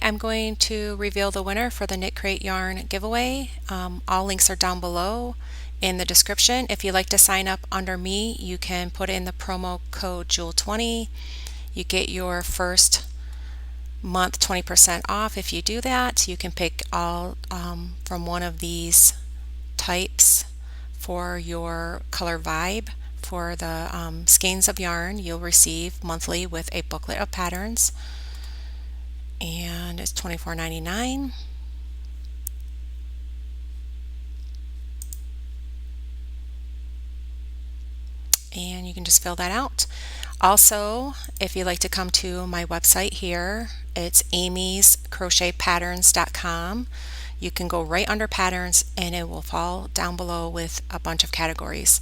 I'm going to reveal the winner for the Knit Crate Yarn giveaway. All links are down below in the description. If you'd like to sign up under me, you can put in the promo code Jewel20. You get your first month 20% off. If you do that, you can pick all from one of these types for your color vibe. For the skeins of yarn, you'll receive monthly with a booklet of patterns, and it's $24.99. And you can just fill that out. Also, if you'd like to come to my website here, it's amyscrochetpatterns.com. You can go right under patterns and it will fall down below with a bunch of categories: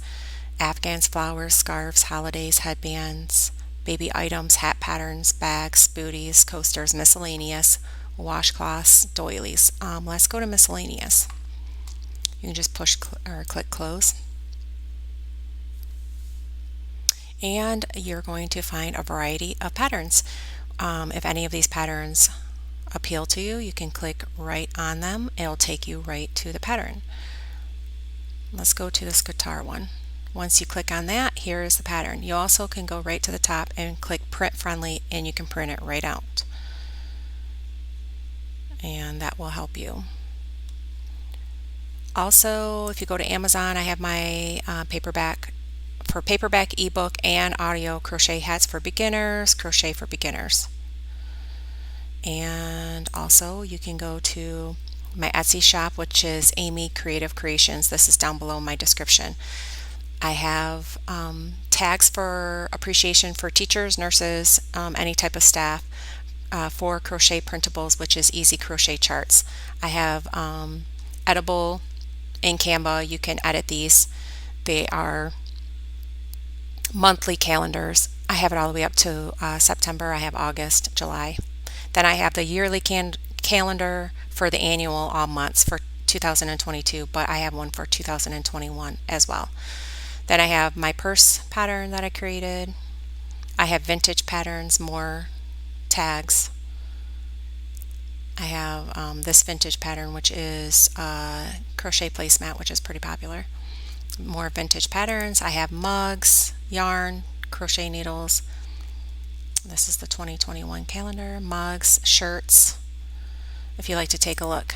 afghans, flowers, scarves, holidays, headbands, baby items, hat patterns, bags, booties, coasters, miscellaneous, washcloths, doilies. Let's go to miscellaneous. You can just push or click close. And you're going to find a variety of patterns. If any of these patterns appeal to you, you can click right on them. It'll take you right to the pattern. Let's go to this guitar one. Once you click on that, here is the pattern. You also can go right to the top and click print friendly, and you can print it right out. And that will help you. Also, if you go to Amazon, I have my paperback ebook and audio crochet hats for beginners, crochet for beginners. And also you can go to my Etsy shop, which is Amy Creative Creations. This is down below my description. I have tags for appreciation for teachers, nurses, any type of staff, for crochet printables, which is easy crochet charts. I have editable in Canva. You can edit these. They are monthly calendars. I have it all the way up to September. I have August, July. Then I have the yearly calendar for the annual, all months for 2022, but I have one for 2021 as well. Then I have my purse pattern that I created. I have vintage patterns, more tags. I have this vintage pattern, which is a crochet placemat, which is pretty popular. More vintage patterns. I have mugs, yarn, crochet needles. This is the 2021 calendar, mugs, shirts, if you like to take a look.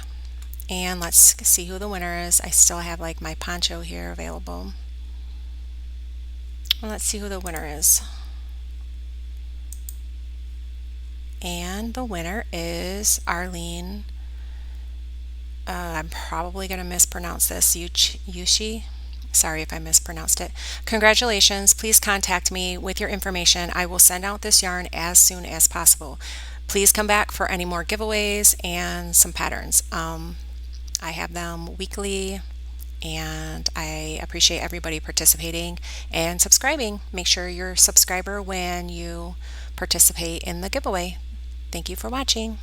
And let's see who the winner is. I still have like my poncho here available. Well, let's see who the winner is. And the winner is Arlene. I'm probably going to mispronounce this. Yushi. Sorry if I mispronounced it. Congratulations. Please contact me with your information. I will send out this yarn as soon as possible. Please come back for any more giveaways and some patterns. I have them weekly, and I appreciate everybody participating and subscribing. Make sure you're a subscriber when you participate in the giveaway. Thank you for watching.